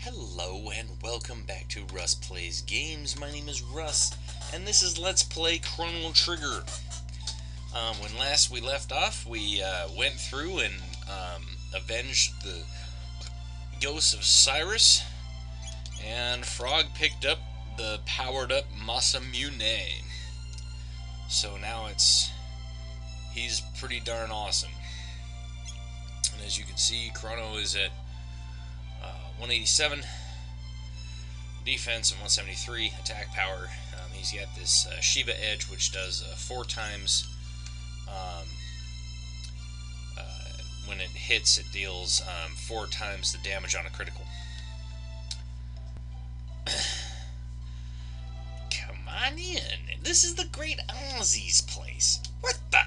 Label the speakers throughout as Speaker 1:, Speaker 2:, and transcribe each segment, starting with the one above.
Speaker 1: Hello and welcome back to Russ Plays Games. My name is Russ, and this is Let's Play Chrono Trigger. When last we left off, we went through and avenged the ghosts of Cyrus, and Frog picked up the powered-up Masamune. So now he's pretty darn awesome. And as you can see, Chrono is at 187 defense and 173 attack power. He's got this Shiva Edge, which does 4 times. When it hits, it deals 4 times the damage on a critical. Come on in. This is the great Ozzie's place. What the?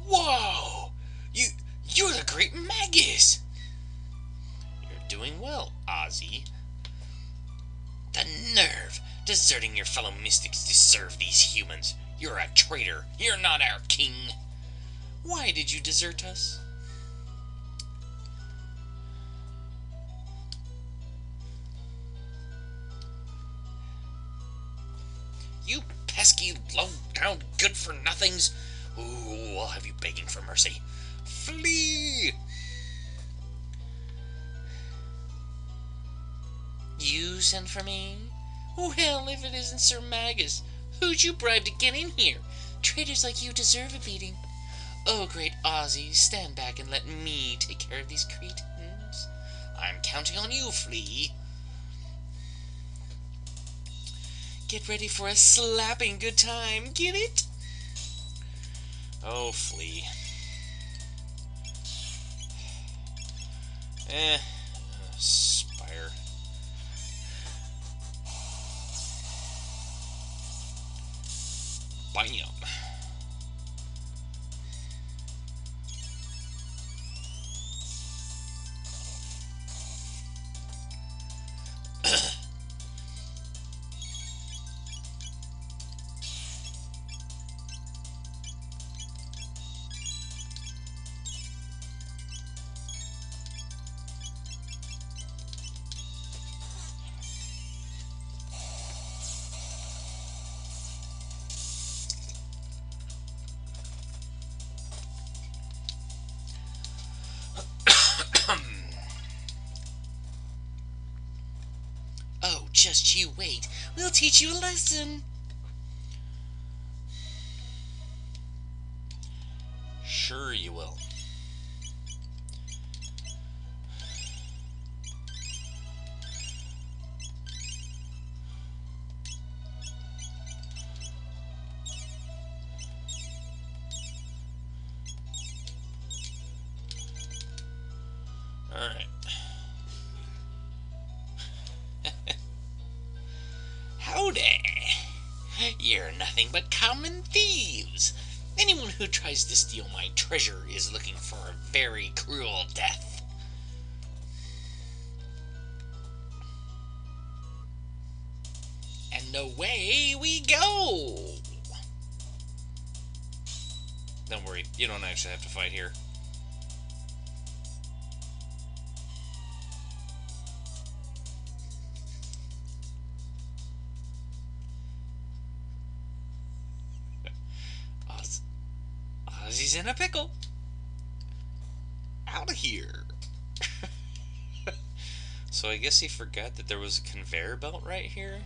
Speaker 1: Whoa! You're the great Magus! You're doing well, Ozzie. The nerve! Deserting your fellow mystics to serve these humans. You're a traitor. You're not our king. Why did you desert us? You pesky, low-down, good-for-nothings! Ooh, I'll have you begging for mercy. Flee! You sent for me? Well, if it isn't Sir Magus, who'd you bribe to get in here? Traitors like you deserve a beating. Oh, great Ozzie, stand back and let me take care of these cretins. I'm counting on you, Flea. Get ready for a slapping good time, get it? Oh, Flea. Spire. Bam. Oh, just you wait. We'll teach you a lesson. Sure you will. Alright. Howdy! You're nothing but common thieves. Anyone who tries to steal my treasure is looking for a very cruel death. And away we go! Don't worry, you don't actually have to fight here. Ozzie's in a pickle. Out of here. So I guess he forgot that there was a conveyor belt right here.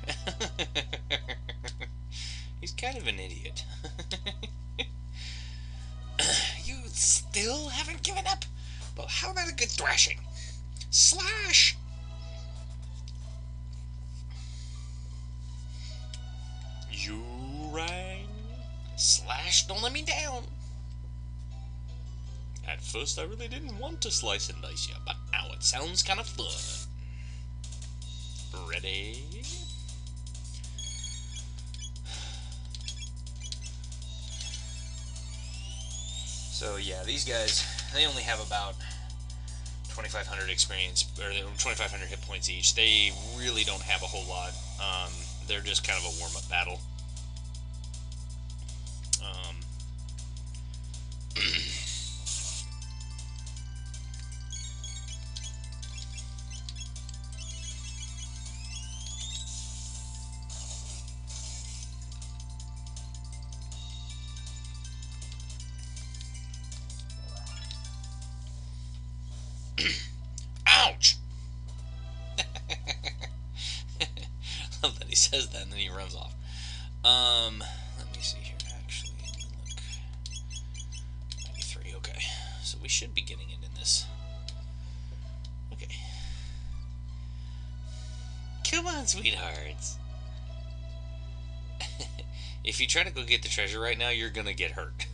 Speaker 1: He's kind of an idiot. You still haven't given up? Well, how about a good thrashing? Slash! You rang? Slash, don't let me down. At first, I really didn't want to slice and dice you, but now it sounds kind of fun. Ready? So yeah, these guys, they only have about 2,500 experience, or 2,500 hit points each. They really don't have a whole lot. They're just kind of a warm-up battle. Ouch! I love that he says that and then he runs off. Let me see here, actually. Let me look. 93, okay. So we should be getting into this. Okay. Come on, sweethearts. If you try to go get the treasure right now, you're gonna get hurt.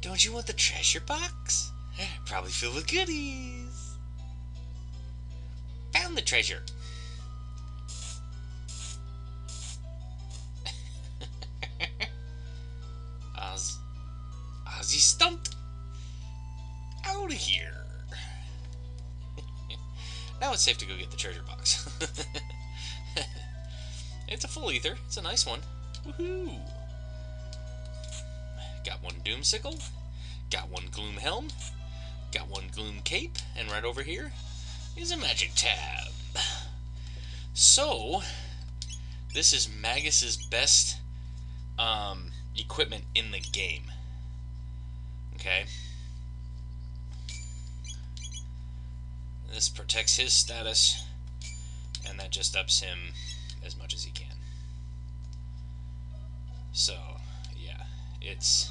Speaker 1: Don't you want the treasure box? Probably filled with goodies. Found the treasure. Ozzie stumped. Out of here. Now it's safe to go get the treasure box. It's a full ether. It's a nice one. Woohoo! Got one Doomsicle. Got one Gloom Helm. Got one Gloom Cape. And right over here is a Magic Tab. So, this is Magus's best equipment in the game. Okay? This protects his status, and that just ups him as much as he can. So, yeah, it's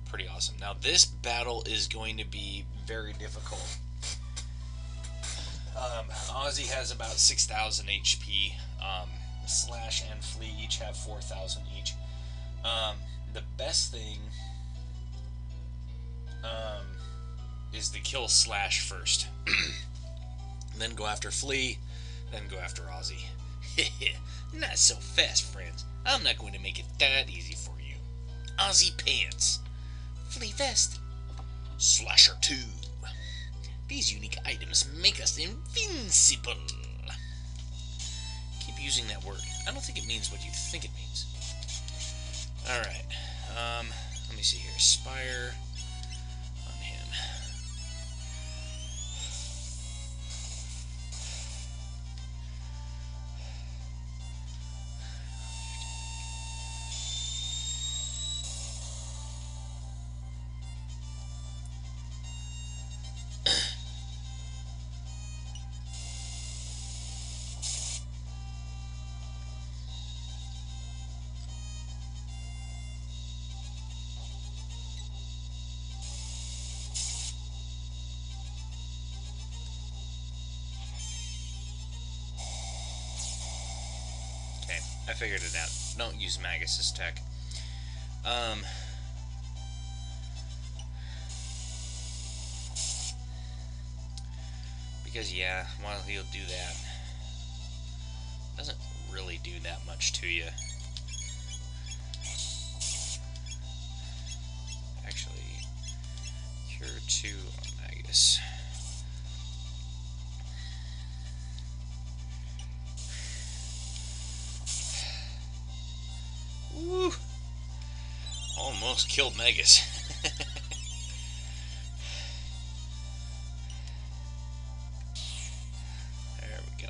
Speaker 1: pretty awesome. Now, this battle is going to be very difficult. Ozzie has about 6,000 HP. Slash and Flea each have 4,000 each. The best thing is to kill Slash first. Then go after Flea, then go after Ozzie. Not so fast, friends. I'm not going to make it that easy for you. Ozzie Pants. Flea Vest. Slasher 2. These unique items make us invincible. Keep using that word. I don't think it means what you think it means. Alright. Let me see here. Spire on him. I figured it out. Don't use Magus's tech. Because, yeah, while he'll do that, doesn't really do that much to you. Actually, Cure 2 on Magus. Woo! Almost killed Magus. There we go.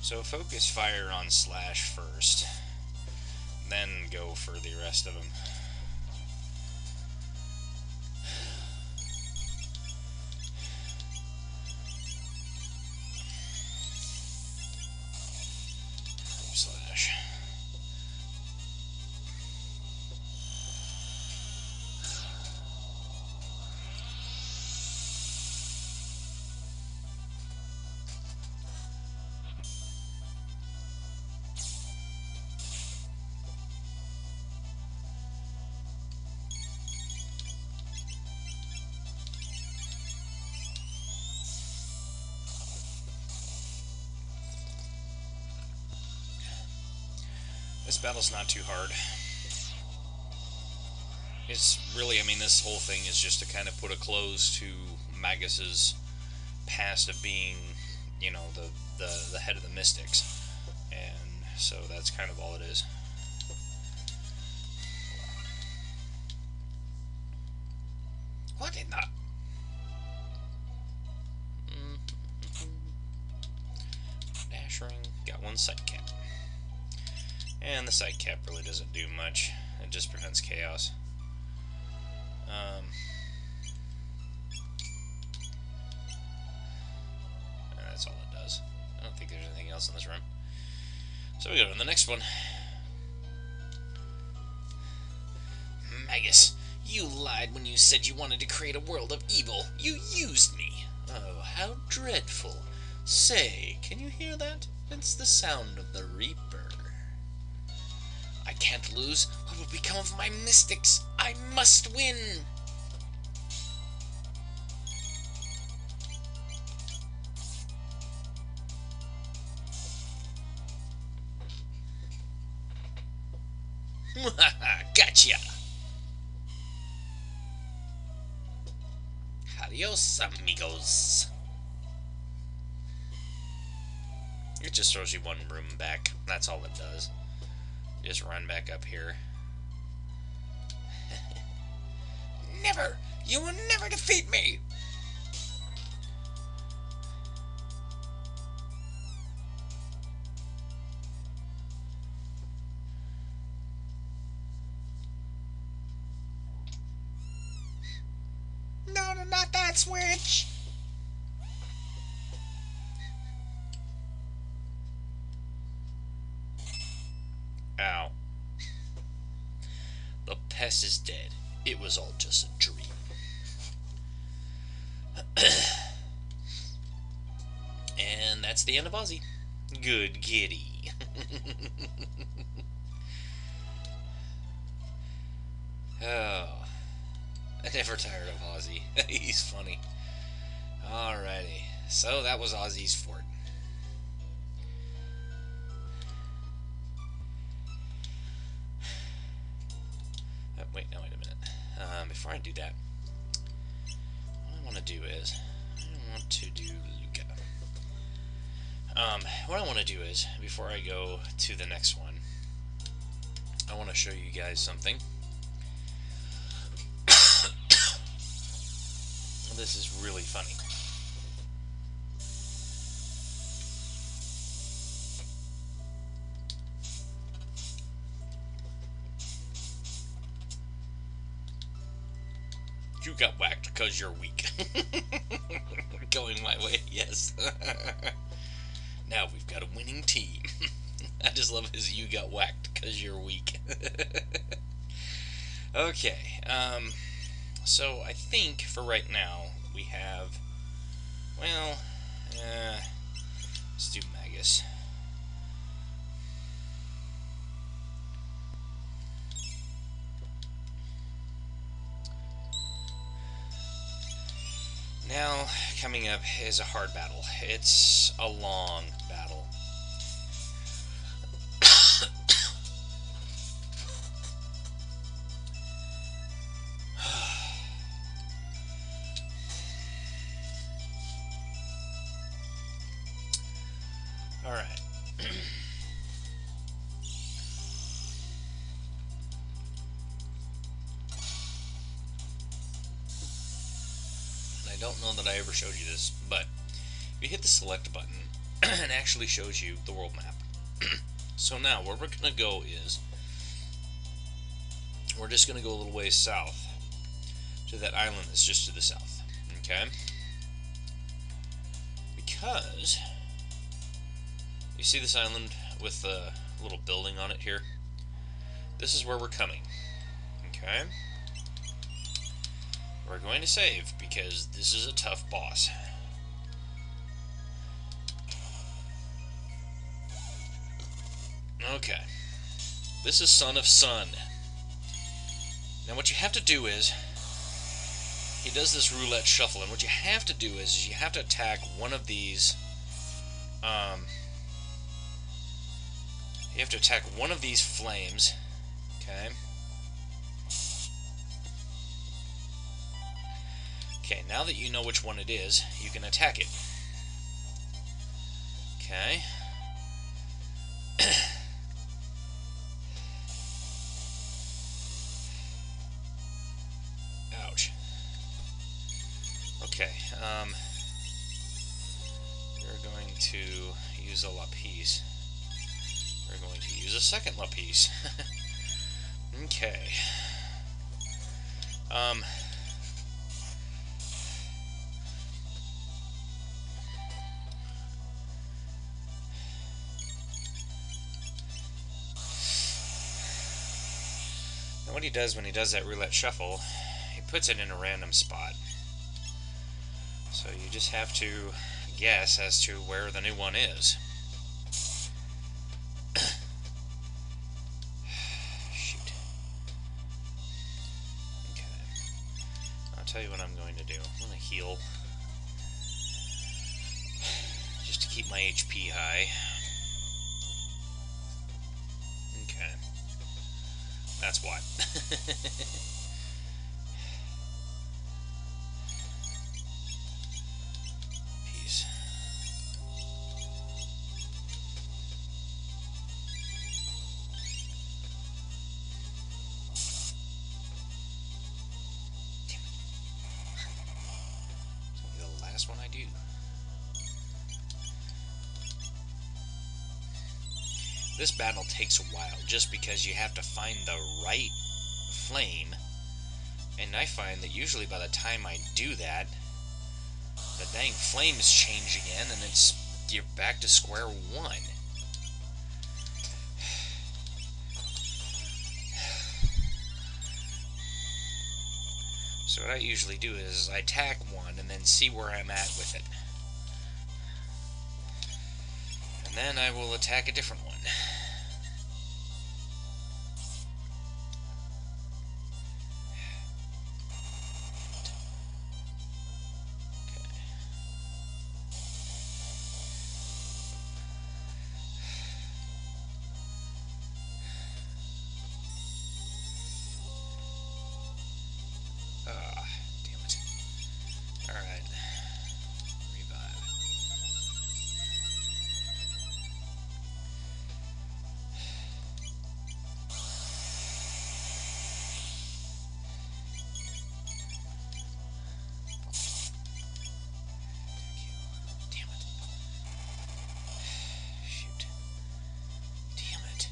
Speaker 1: So focus fire on Slash first, then go for the rest of them. Slash. This battle's not too hard. It's really, I mean, this whole thing is just to kind of put a close to Magus's past of being, you know, the head of the Mystics. And so that's kind of all it is. What in the... Dash ring. Got one side cap. And the side cap really doesn't do much. It just prevents chaos. That's all it does. I don't think there's anything else in this room. So we go to the next one. Magus, you lied when you said you wanted to create a world of evil. You used me. Oh, how dreadful. Say, can you hear that? It's the sound of the Reaper. I can't lose. What will become of my mystics? I must win! Gotcha! Adios, amigos. It just throws you one room back. That's all it does. Just run back up here. Never! You will never defeat me! No, no, not that switch! Ow. The pest is dead. It was all just a dream. And that's the end of Ozzie. Good giddy. Oh. I'm never tired of Ozzie. He's funny. Alrighty. So that was Ozzie's fort. Wait a minute. Before I do that, what I want to do is, I want to do Luca. What I want to do is, before I go to the next one, I want to show you guys something. This is really funny. You got whacked because you're weak. Going my way, yes. Now we've got a winning team. I just love his "you got whacked because you're weak." Okay, so I think for right now we have, well, let's do Magus. Now, coming up is a hard battle. It's a long battle. Alright. I don't know that I ever showed you this, but if you hit the select button, it actually shows you the world map. So now, where we're going to go is, we're just going to go a little ways south to that island that's just to the south, okay? Because, you see this island with the little building on it here? This is where we're coming, okay? We're going to save, because this is a tough boss. Okay. This is Son of Sun. Now what you have to do is, he does this roulette shuffle, and what you have to do is you have to attack one of these, You have to attack one of these flames. Okay. Okay, now that you know which one it is, you can attack it. Okay. Ouch. Okay, we're going to use a lapis. We're going to use a second lapis. Okay. Now what he does when he does that roulette shuffle, he puts it in a random spot. So you just have to guess as to where the new one is. Shoot. Okay. I'll tell you what I'm going to do. I'm going to heal. Just to keep my HP high. Okay. That's why. Peace. It's gonna be the last one I do. This battle takes a while just because you have to find the right flame, and I find that usually by the time I do that, the dang flames change again and you're back to square one. So what I usually do is I attack one and then see where I'm at with it. And then I will attack a different one. Damn it. Alright. Revive. Damn it. Shoot. Damn it.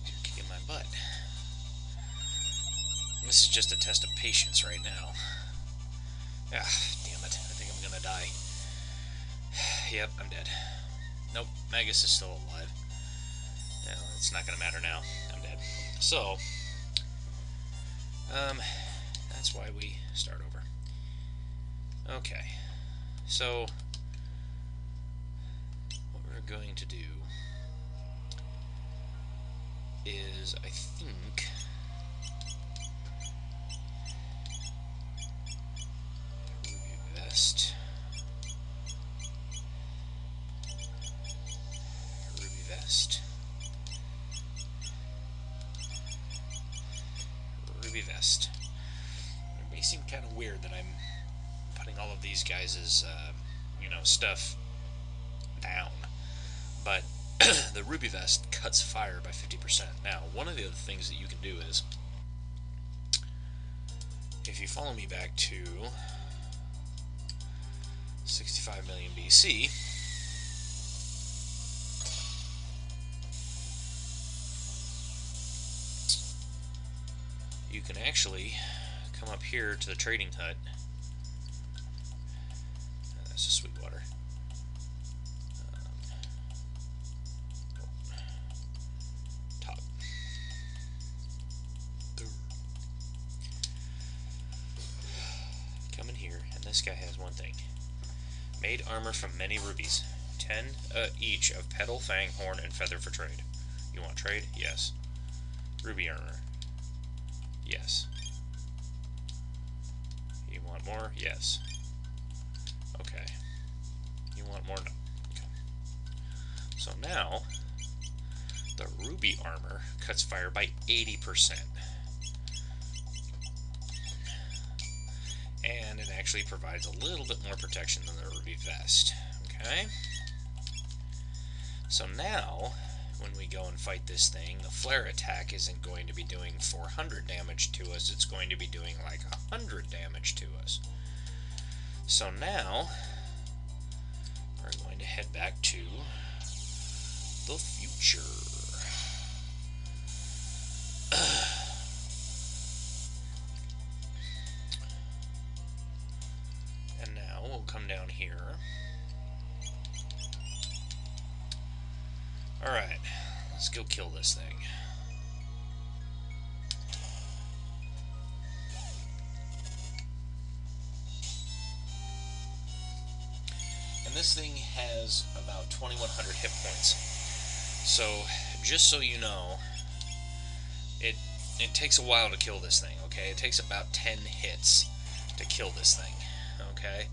Speaker 1: You're kicking my butt. This is just a test of patience right now. Ah, damn it. I think I'm gonna die. Yep, I'm dead. Nope, Magus is still alive. No, it's not gonna matter now. I'm dead. So, that's why we start over. Okay. So, what we're going to do is, I think, Ruby Vest. Ruby Vest. Ruby Vest. It may seem kind of weird that I'm putting all of these guys' stuff down, but the Ruby Vest cuts fire by 50%. Now, one of the other things that you can do is, if you follow me back to 65 million BC, you can actually come up here to the trading hut. That's just sweet water. Top. Come in here, and this guy has one thing. Made armor from many rubies. 10 each of petal, fang, horn, and feather for trade. You want trade? Yes. Ruby armor. Yes. You want more? Yes. Okay. You want more? No. Okay. So now, the ruby armor cuts fire by 80%. And it actually provides a little bit more protection than the ruby vest. Okay? So now, when we go and fight this thing, the flare attack isn't going to be doing 400 damage to us, it's going to be doing like 100 damage to us. So now, we're going to head back to the future. And now we'll come down here. Alright, let's go kill this thing. And this thing has about 2,100 hit points. So, just so you know, it takes a while to kill this thing, okay? It takes about 10 hits to kill this thing, okay?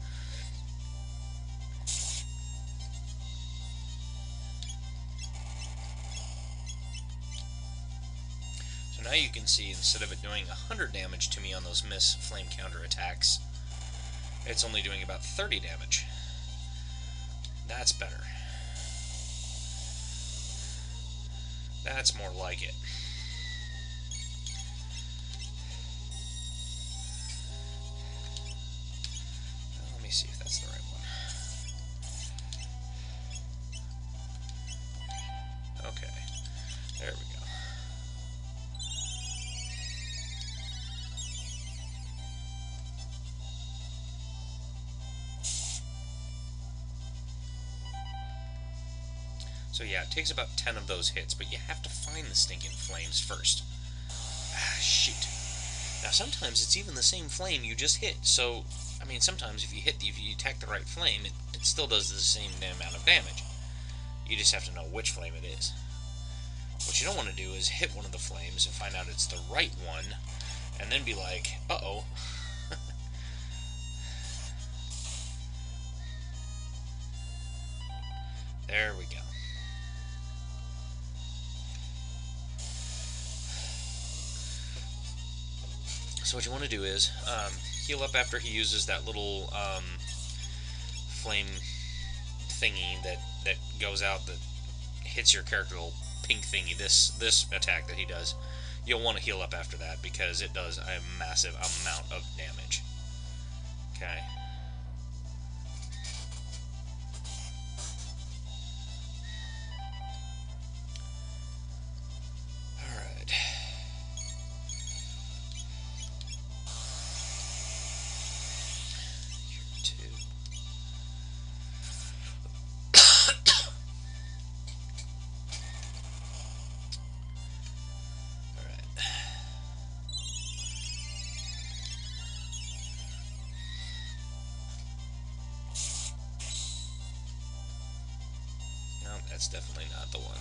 Speaker 1: So now you can see, instead of it doing 100 damage to me on those miss flame counter attacks, it's only doing about 30 damage. That's better. That's more like it. Let me see if that's the right one. Okay, there we go. So yeah, it takes about 10 of those hits, but you have to find the stinking flames first. Ah, shoot. Now sometimes it's even the same flame you just hit, so, I mean, sometimes if you attack the right flame, it still does the same amount of damage. You just have to know which flame it is. What you don't want to do is hit one of the flames and find out it's the right one, and then be like, uh-oh. There we go. So what you want to do is heal up after he uses that little flame thingy that goes out that hits your character, little pink thingy. This attack that he does, you'll want to heal up after that because it does a massive amount of damage. Okay. That's definitely not the one.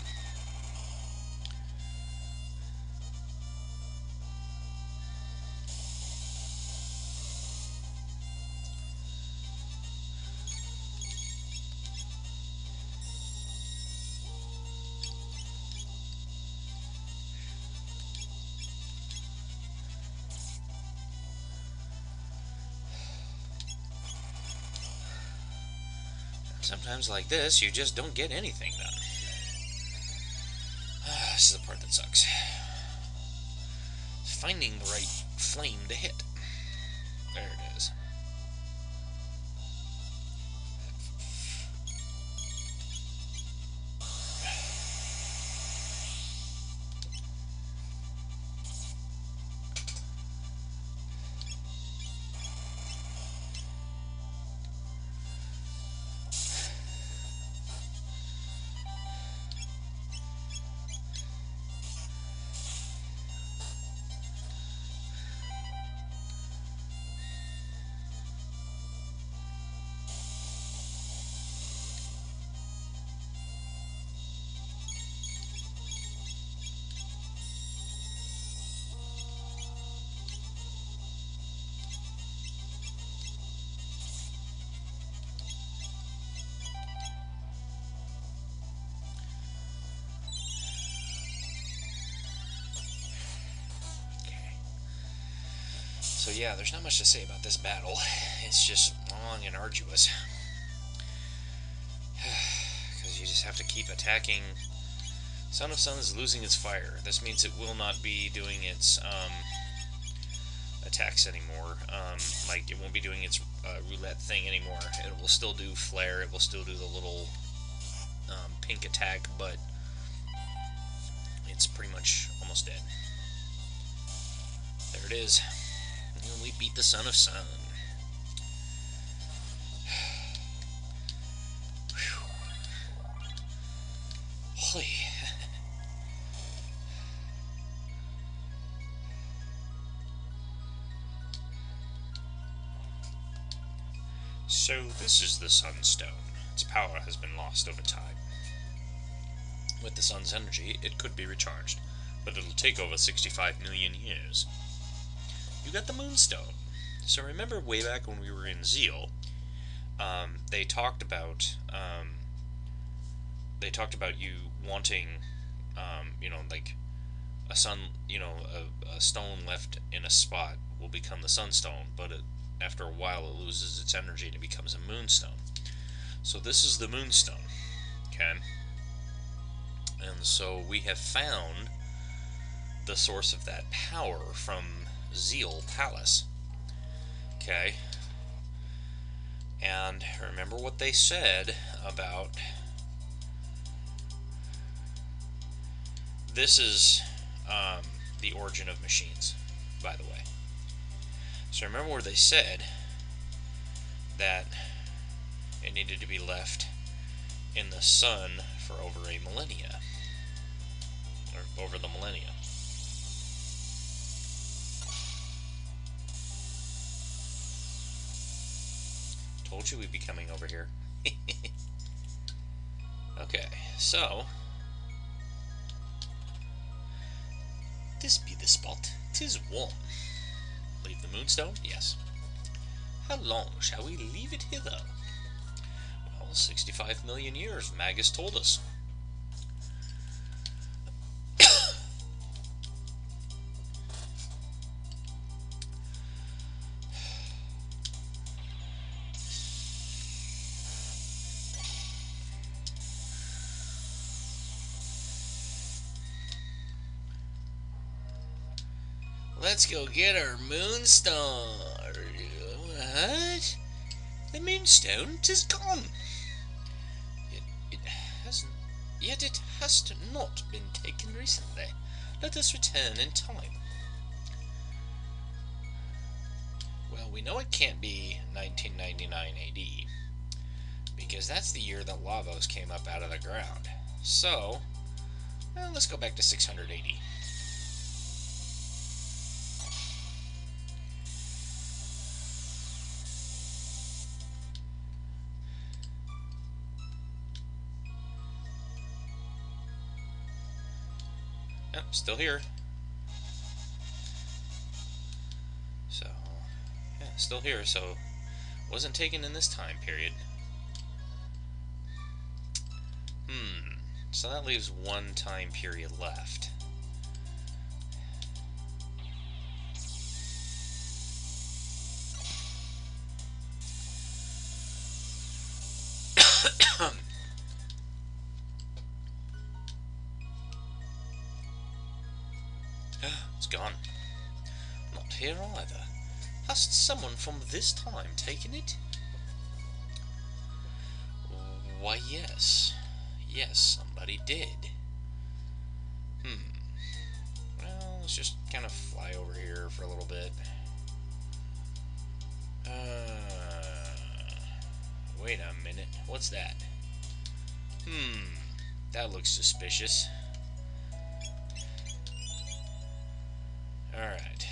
Speaker 1: Sometimes like this, you just don't get anything done. This is the part that sucks. Finding the right flame to hit. There it is. So yeah, there's not much to say about this battle. It's just long and arduous. Because you just have to keep attacking. Son of Sun is losing its fire. This means it will not be doing its attacks anymore. Like, it won't be doing its roulette thing anymore. It will still do flare. It will still do the little pink attack, but it's pretty much almost dead. There it is. And we beat the Son of Sun. Holy. So this is the Sunstone. Its power has been lost over time. With the sun's energy, it could be recharged, but it'll take over 65 million years. You got the Moonstone. So remember way back when we were in Zeal, they talked about you wanting, like a sun, a stone left in a spot will become the Sunstone, but after a while it loses its energy and it becomes a Moonstone. So this is the Moonstone, okay? And so we have found the source of that power from Zeal Palace, okay? And remember what they said about... This is the origin of machines, by the way. So remember where they said that it needed to be left in the sun for over a millennia, or over the millennia. Told you we'd be coming over here. Okay, so this be the spot. 'Tis warm. Leave the Moonstone? Yes. How long shall we leave it hither? Well, 65 million years, Magus told us. Let's go get our Moonstone. What? The Moonstone? 'Tis gone. It hasn't. Yet it has not been taken recently. Let us return in time. Well, we know it can't be 1999 AD, because that's the year that Lavos came up out of the ground. So, well, let's go back to 600 AD. Still here. So, yeah, still here, so wasn't taken in this time period. So that leaves one time period left. It's gone. Not here either. Hast someone from this time taken it? Why, yes. Yes, somebody did. Well, let's just kind of fly over here for a little bit. Wait a minute. What's that? That looks suspicious. Alright.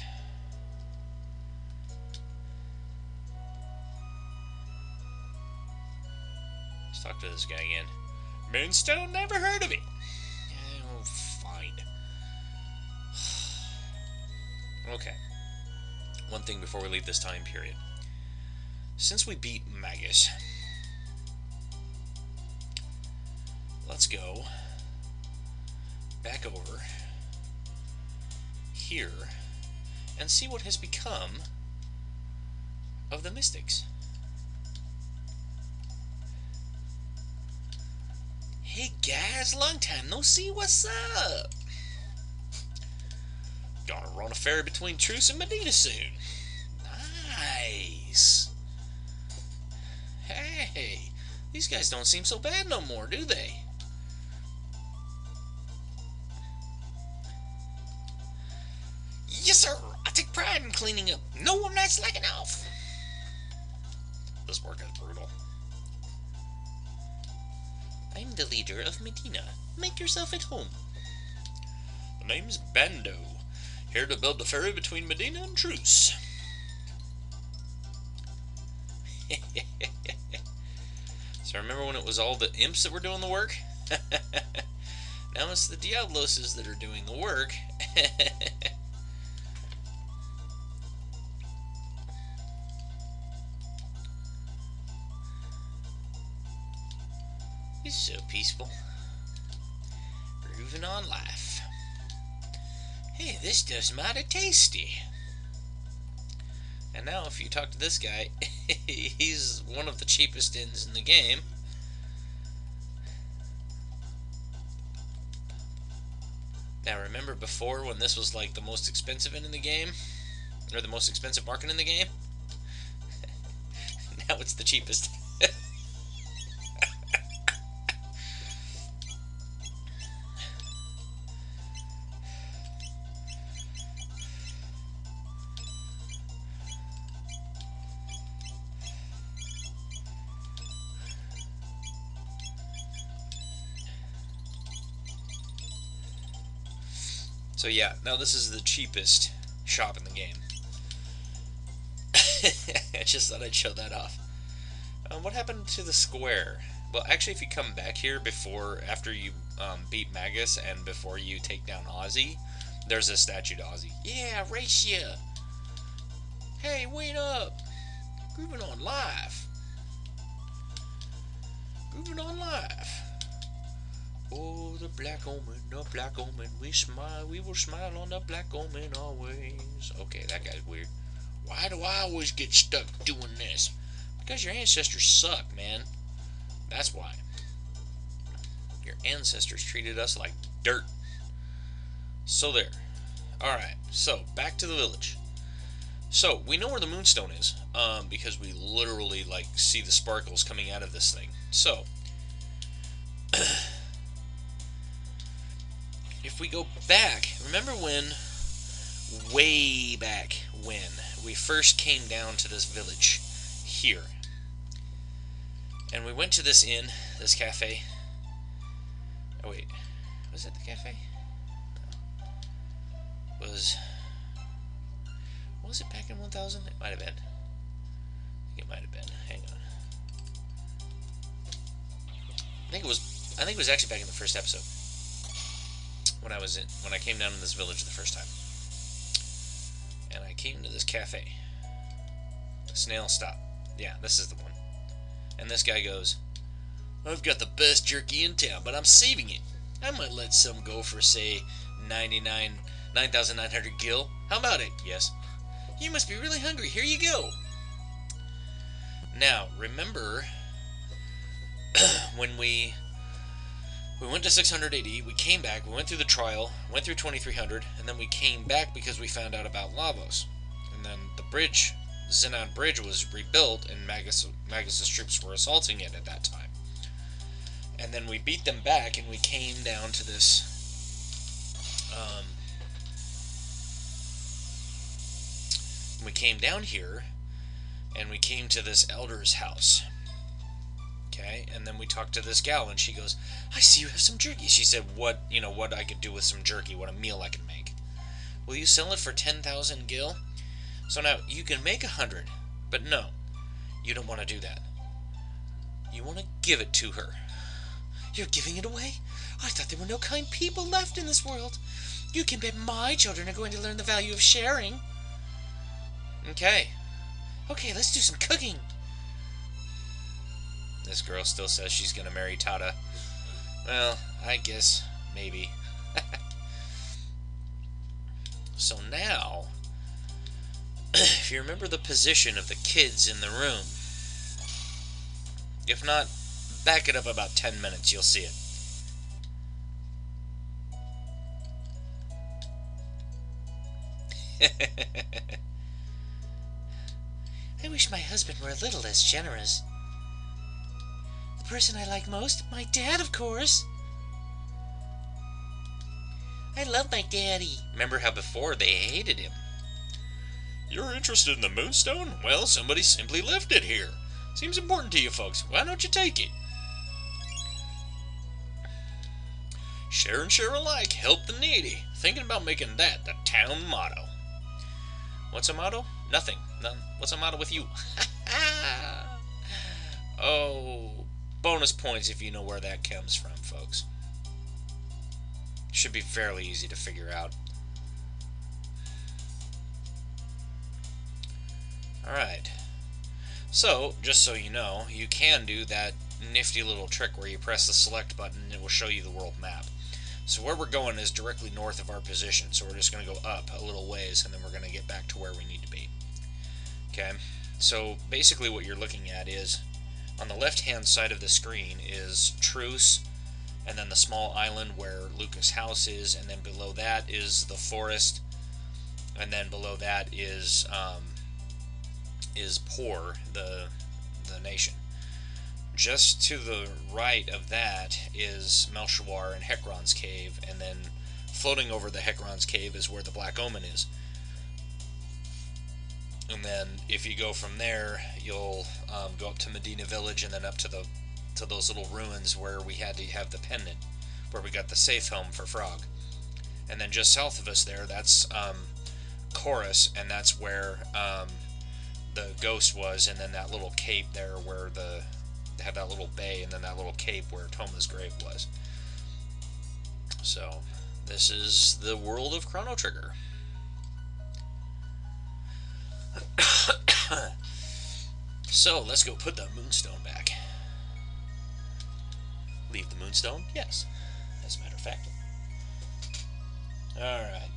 Speaker 1: Let's talk to this guy again. Moonstone? Never heard of it. Oh, fine. Okay. One thing before we leave this time period. Since we beat Magus, let's go back over here and see what has become of the Mystics. Hey guys, long time no see, what's up? Gonna run a ferry between Truce and Medina soon. Nice. Hey, these guys don't seem so bad no more, do they? Yes, sir. I take pride in cleaning up. No, I'm not slacking off. This work is brutal. I'm the leader of Medina. Make yourself at home. The name's Bando. Here to build the ferry between Medina and Truce. So remember when it was all the imps that were doing the work? Now it's the Diabloses that are doing the work. It's so peaceful. Grooving on life. Hey, this does mighty tasty. And now if you talk to this guy, he's one of the cheapest inns in the game. Now remember before when this was like the most expensive inn in the game? Or the most expensive market in the game? Now it's the cheapest. So yeah, now this is the cheapest shop in the game. I just thought I'd show that off. What happened to the square? Well, actually, if you come back here after you beat Magus and before you take down Ozzie, there's a statue to Ozzie. Yeah, race ya! Hey, wait up! Grooving on life! Grooving on life! Oh, the black omen, we smile, we will smile on the black omen always. Okay, that guy's weird. Why do I always get stuck doing this? Because your ancestors suck, man. That's why. Your ancestors treated us like dirt. So there. Alright, so back to the village. So, we know where the moonstone is, because we literally, like, see the sparkles coming out of this thing. So, if we go back, remember when, way back when, we first came down to this village, here, and we went to this inn, this cafe. Oh wait, was it the cafe? No. Was it back in 1000? It might have been. I think it might have been. Hang on. I think it was actually back in the first episode. When I came down to this village the first time. And I came to this cafe. Snail stop. Yeah, this is the one. And this guy goes, I've got the best jerky in town, but I'm saving it. I might let some go for, say, 9,900 gil. How about it? Yes. You must be really hungry. Here you go. Now, remember when we went to 680, we came back, we went through the trial, went through 2300, and then we came back because we found out about Lavos. And then the bridge, the Xenon Bridge, was rebuilt, and Magus's troops were assaulting it at that time. And then we beat them back, and we came down to this, we came down here, and we came to this elder's house. Okay, and then we talked to this gal, and she goes, I see you have some jerky. She said, what I could do with some jerky, what a meal I could make. Will you sell it for 10,000 gil? So now, you can make 100, but no, you don't want to do that. You want to give it to her. You're giving it away? I thought there were no kind people left in this world. You can bet my children are going to learn the value of sharing. Okay, let's do some cooking. This girl still says she's going to marry Tata. Well, I guess, maybe. So now, if you remember the position of the kids in the room. If not, back it up about 10 minutes, you'll see it. I wish my husband were a little less generous. The person I like most? My dad, of course. I love my daddy. Remember how before they hated him? You're interested in the moonstone? Well, somebody simply left it here. Seems important to you folks. Why don't you take it? Share and share alike. Help the needy. Thinking about making that the town motto. What's a motto? Nothing. None. What's a motto with you? Oh, bonus points if you know where that comes from, folks. Should be fairly easy to figure out. Alright. So, just so you know, you can do that nifty little trick where you press the select button and it will show you the world map. So where we're going is directly north of our position, so we're just going to go up a little ways and then we're going to get back to where we need to be. Okay, so basically what you're looking at is, on the left-hand side of the screen is Truce, and then the small island where Lucas' house is, and then below that is the forest, and then below that is Poor, the nation. Just to the right of that is Melchior and Hekron's cave, and then floating over the Hekron's cave is where the Black Omen is. And then if you go from there, you'll go up to Medina Village, and then up to those little ruins where we had to have the pendant, where we got the safe home for Frog. And then just south of us there, that's Chorus, and that's where the ghost was, and then that little cape there where they have that little bay, and then that little cape where Toma's grave was. So this is the world of Chrono Trigger. So let's go put the moonstone back. Leave the moonstone? Yes, as a matter of fact. Alright.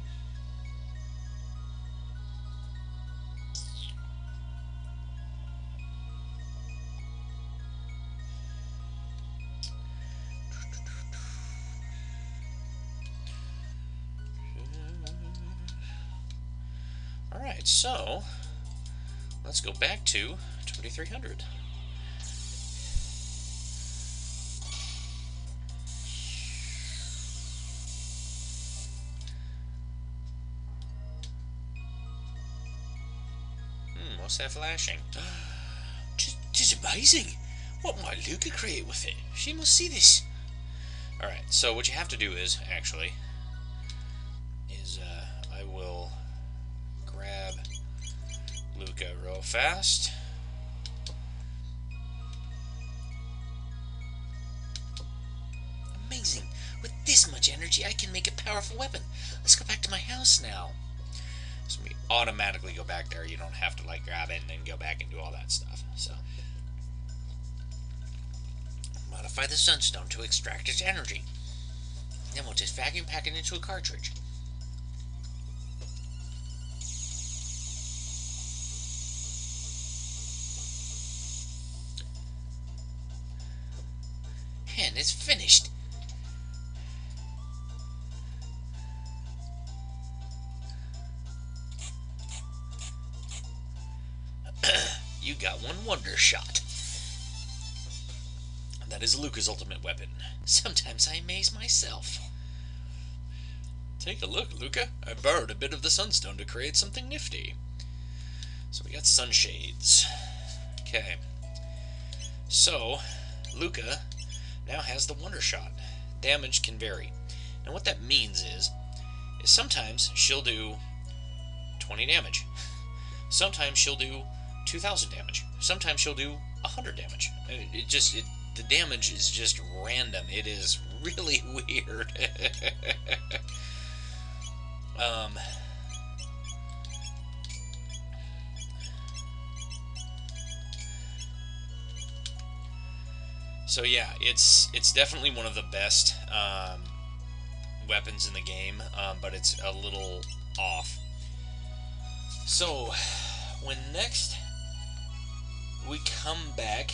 Speaker 1: Alright, so let's go back to 2300. What's that flashing? Just amazing! What might Luca create with it? She must see this. Alright, so what you have to do is, actually, I will grab Luca real fast. Amazing! With this much energy, I can make a powerful weapon. Let's go back to my house now. So we automatically go back there. You don't have to like grab it and then go back and do all that stuff. So modify the sunstone to extract its energy. Then we'll just vacuum pack it into a cartridge. And it's finished. You got one wonder shot. That is Luca's ultimate weapon. Sometimes I amaze myself. Take a look, Luca. I borrowed a bit of the sunstone to create something nifty. So we got sunshades. Okay. So, Luca now has the wonder shot. Damage can vary. And what that means is sometimes she'll do 20 damage. Sometimes she'll do 2,000 damage. Sometimes she'll do 100 damage. The damage is just random. It is really weird. So yeah, it's definitely one of the best weapons in the game, but it's a little off. So when next we come back,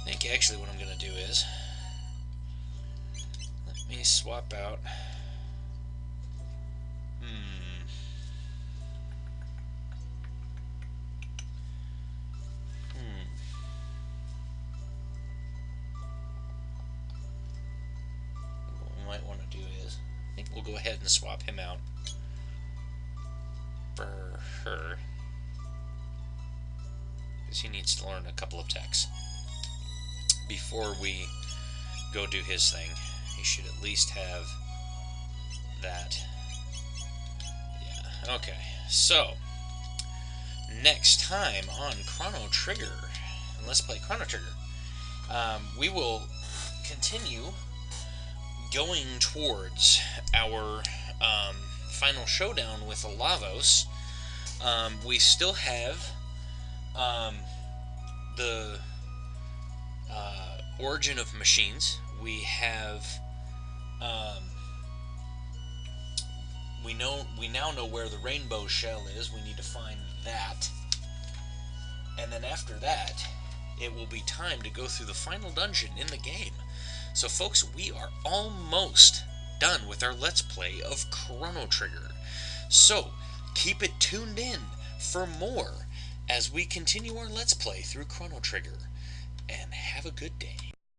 Speaker 1: I think actually what I'm going to do is, let me swap out. What we might want to do is, I think we'll go ahead and swap him out for her, because he needs to learn a couple of techs before we go do his thing. He should at least have that. Yeah, okay. So, next time on Chrono Trigger, and let's play Chrono Trigger, we will continue going towards our final showdown with Lavos. We still have the origin of machines. We have we now know where the rainbow shell is. We need to find that, and then after that, it will be time to go through the final dungeon in the game. So, folks, we are almost done with our Let's Play of Chrono Trigger. So, keep it tuned in for more as we continue our Let's Play through Chrono Trigger. And have a good day.